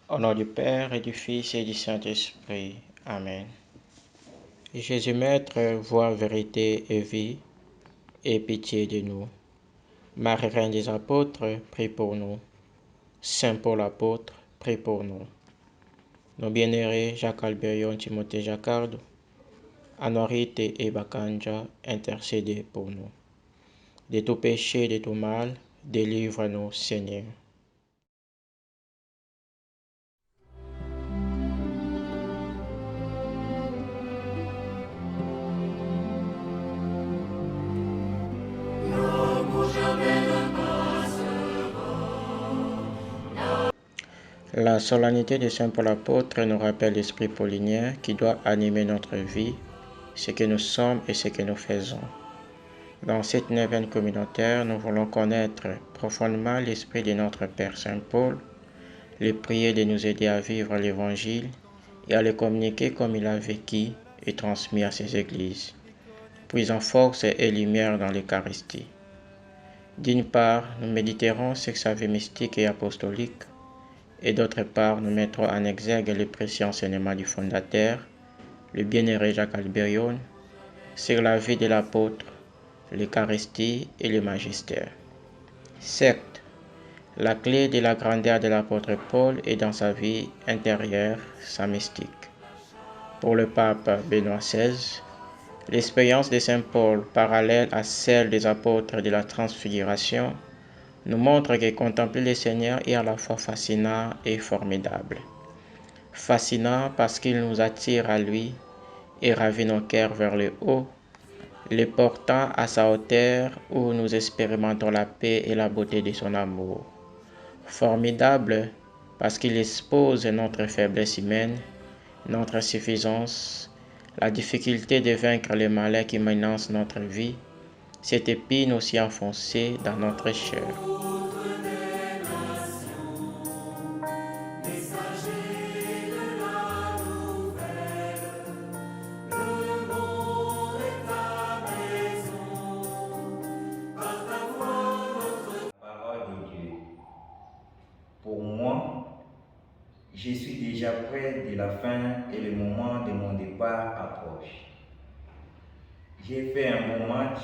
Au nom du Père et du Fils et du Saint-Esprit. Amen. Jésus Maître, voie, vérité et vie, aie pitié de nous. Marie Reine des Apôtres, prie pour nous. Saint Paul Apôtre, prie pour nous. Nos bien-aimés Jacques Alberion, Timothée Jacquard, Anorite et Bakanja, intercédez pour nous. De tout péché et de tout mal, délivre-nous, Seigneur. La solennité de Saint Paul apôtre nous rappelle l'esprit paulinien qui doit animer notre vie, ce que nous sommes et ce que nous faisons. Dans cette neuvaine communautaire, nous voulons connaître profondément l'esprit de notre Père Saint Paul, le prier de nous aider à vivre l'Évangile et à le communiquer comme il a vécu et transmis à ses églises, puisant force et lumière dans l'Eucharistie. D'une part, nous méditerons sur sa vie mystique et apostolique, et d'autre part, nous mettrons en exergue les précieux enseignements du fondateur, le bienheureux Jacques Alberion, sur la vie de l'apôtre, l'Eucharistie et le magistère. Certes, la clé de la grandeur de l'apôtre Paul est dans sa vie intérieure, sa mystique. Pour le pape Benoît XVI, l'expérience de Saint Paul, parallèle à celle des apôtres de la Transfiguration, nous montre que contempler le Seigneur est à la fois fascinant et formidable. Fascinant parce qu'il nous attire à lui et ravit nos cœurs vers le haut, les portant à sa hauteur où nous expérimentons la paix et la beauté de son amour. Formidable parce qu'il expose notre faiblesse humaine, notre insuffisance, la difficulté de vaincre les malheurs qui menacent notre vie, cette épine aussi enfoncée dans notre chair. Pour moi, je suis déjà près de la fin et le moment de mon départ approche. J'ai fait un bon match,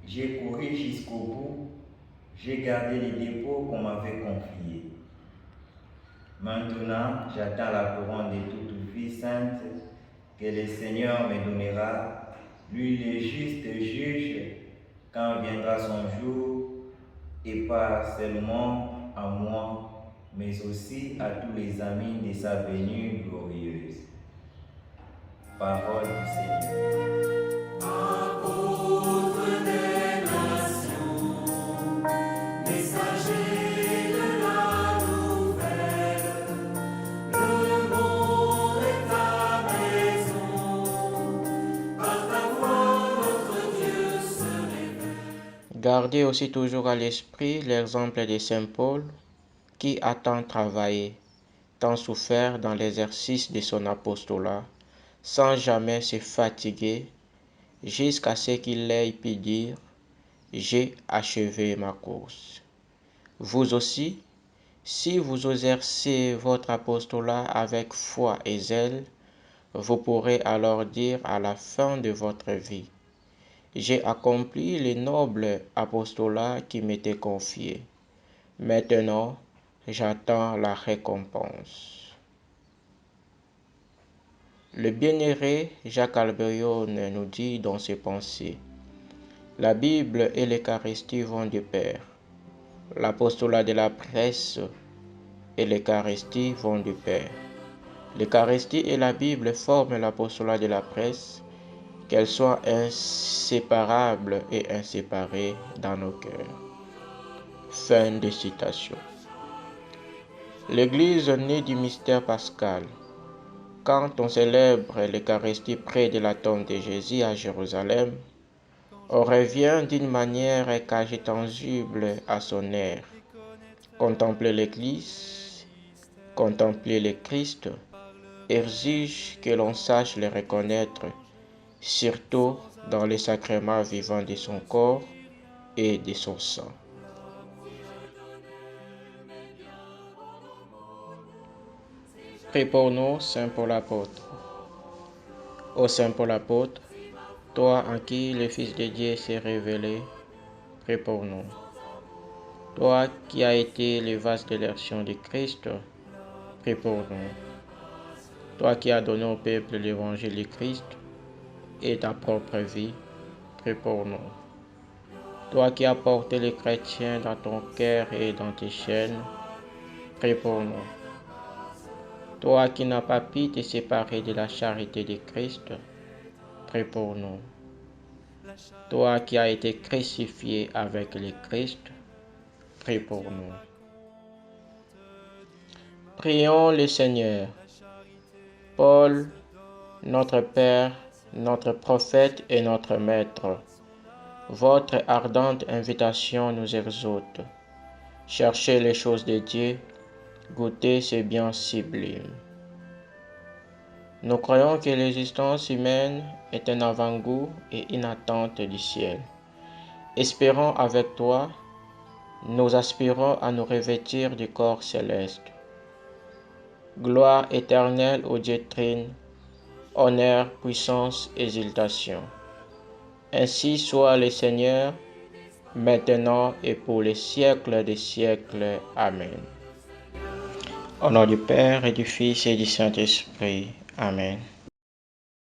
j'ai couru jusqu'au bout, j'ai gardé les dépôts qu'on m'avait confiés. Maintenant, j'attends la couronne de toute vie sainte que le Seigneur me donnera, lui le juste juge, quand viendra son jour, et pas seulement à moi, mais aussi à tous les amis de sa venue glorieuse. Parole du Seigneur. Apôtre des nations, messager de la nouvelle, le monde est ta maison, par ta voix notre Dieu se révèle. Gardez aussi toujours à l'esprit l'exemple de Saint Paul, qui a tant travaillé, tant souffert dans l'exercice de son apostolat, sans jamais se fatiguer, jusqu'à ce qu'il ait pu dire « J'ai achevé ma course ». Vous aussi, si vous exercez votre apostolat avec foi et zèle, vous pourrez alors dire à la fin de votre vie « J'ai accompli le noble apostolat qui m'était confié. Maintenant, j'attends la récompense. » Le bienheureux Jacques Alberion nous dit dans ses pensées: la Bible et l'Eucharistie vont de pair. L'apostolat de la presse et l'Eucharistie vont de pair. L'Eucharistie et la Bible forment l'apostolat de la presse, qu'elles soient inséparables et inséparées dans nos cœurs. Fin de citation. L'Église naît du mystère pascal. Quand on célèbre l'Eucharistie près de la tombe de Jésus à Jérusalem, on revient d'une manière quasi tangible à son air. Contempler l'Église, contempler le Christ, exige que l'on sache le reconnaître, surtout dans les sacrements vivants de son corps et de son sang. Prie pour nous, Saint Paul apôtre. Ô Saint Paul apôtre, toi en qui le Fils de Dieu s'est révélé, prie pour nous. Toi qui as été le vase de l'action du Christ, prie pour nous. Toi qui as donné au peuple l'évangile du Christ et ta propre vie, prie pour nous. Toi qui as porté les chrétiens dans ton cœur et dans tes chaînes, prie pour nous. Toi qui n'as pas pu te séparer de la charité de Christ, prie pour nous. Toi qui as été crucifié avec le Christ, prie pour nous. Prions le Seigneur. Paul, notre Père, notre prophète et notre Maître, votre ardente invitation nous exhorte. Cherchez les choses de Dieu, goûtez ce bien sublime. Nous croyons que l'existence humaine est un avant-goût et une attente du ciel. Espérons avec toi, nous aspirons à nous revêtir du corps céleste. Gloire éternelle au Dieu Trine, honneur, puissance, exaltation. Ainsi soit le Seigneur, maintenant et pour les siècles des siècles. Amen. Au nom du Père et du Fils et du Saint-Esprit. Amen.